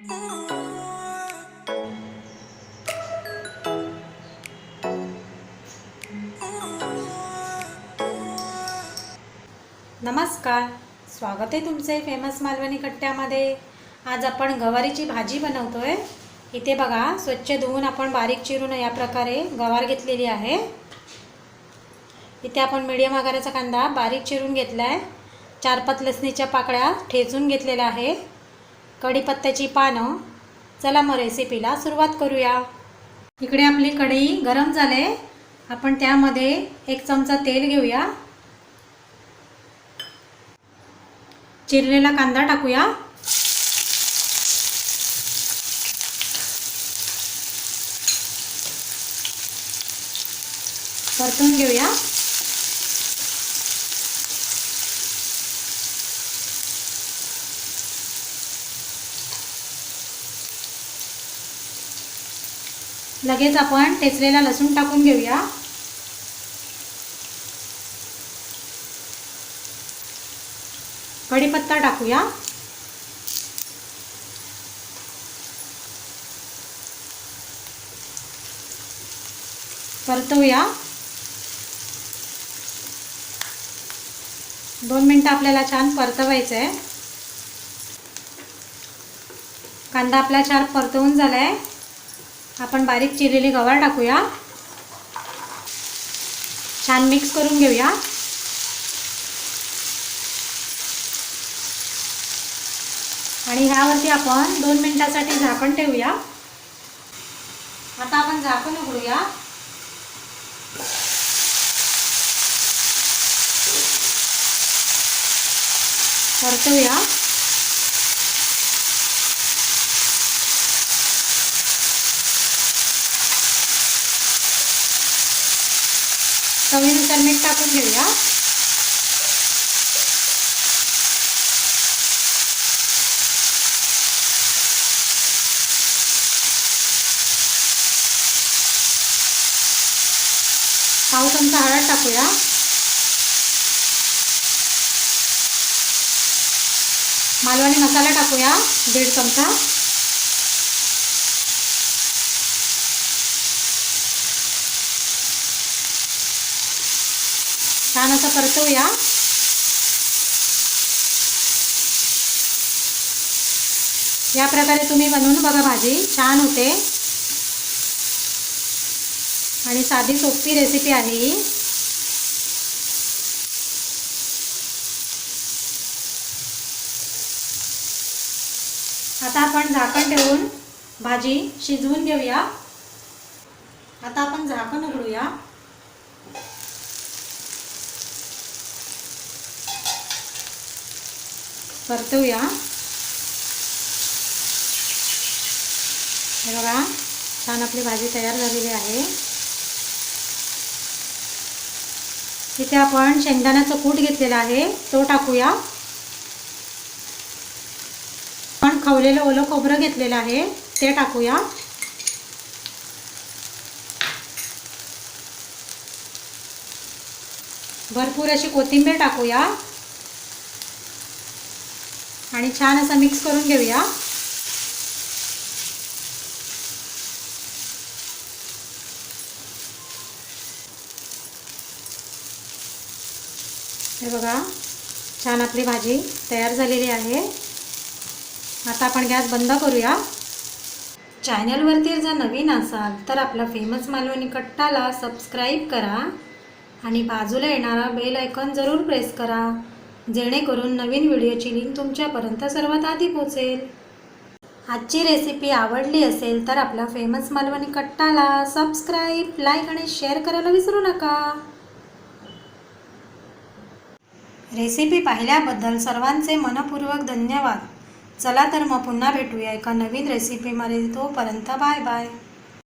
नमस्कार, स्वागत आहे तुमचे फेमस मालवणी कट्ट्यामध्ये। आज आपण गवारीची भाजी बनवतोय। इथे बघा, स्वच्छ धुवून आपण बारीक चिरून या प्रकारे गवार घेतलेली आहे। इथे आपण मीडियम आकाराचा कांदा बारीक चिरून घेतलाय। 4-5 लसणीच्या पाकळ्या ठेचून घेतलेल्या आहे। कढीपत्त्याची पानं। चला मग रेसिपीला सुरुवात करूया। इकडे आपली कढई गरम झाले, आपण त्यामध्ये 1 चमचा तेल घेऊया। चिरलेला कांदा टाकूया। परतून घेऊया। लगेच आपण ठेचलेला लसूण टाकून घेऊया। कढीपत्ता टाकूया। परतवूया। 2 मिनिटं आपल्याला छान परतवायचं आहे। कांदा आपला छान परतवून झालाय। आपण बारीक चिरलेली गवार टाकूया। छान मिक्स करून घेऊया। आणि ह्यावरती आपण 2 मिनिटांसाठी झाकण ठेवूया। आता आपण झाकण उघडूया। परतूया। चवीनुसार मीठ टाकून घेऊया। पाव चमचा हळद टाकूया। मालवणी मसाला टाकूया 1.5 चमचा। छान असं परतवूया। या प्रकारे तुम्ही बनवून बघा, भाजी छान होते आणि साधी सोपी रेसिपी आहे ही। आता आपण झाकण ठेवून भाजी शिजवून घेऊया। आता आपण झाकण उघडूया। परतूया। हे बघा, छान आपली भाजी तयार झालेली आहे। इथे आपण शेंगदाण्याचं कूट घेतलेला आहे, तो टाकूया। आपण खवलेलं ओलं खोबरं घेतलेलं आहे, ते टाकूया। भरपूर अशी कोथिंबीर टाकूया आणि छान असं मिक्स करून घेऊया। हे बघा, छान आपली भाजी तयार झालेली आहे। आता आपण गॅस बंद करूया। चॅनलवरती जर नवीन असाल तर आपला फेमस मालवणी कट्टाला सबस्क्राईब करा आणि बाजूला येणारा बेल आयकॉन जरूर प्रेस करा, जेणेकरून नवीन व्हिडिओची लिंक तुमच्यापर्यंत सर्वात आधी पोहोचेल। आजची रेसिपी आवडली असेल तर आपला फेमस मालवणी कट्टाला सबस्क्राईब, लाईक आणि शेअर करायला विसरू नका। रेसिपी पाहिल्याबद्दल सर्वांचे मनपूर्वक धन्यवाद। चला तर मग पुन्हा भेटूया एका नवीन रेसिपीमध्ये। तोपर्यंत बाय बाय।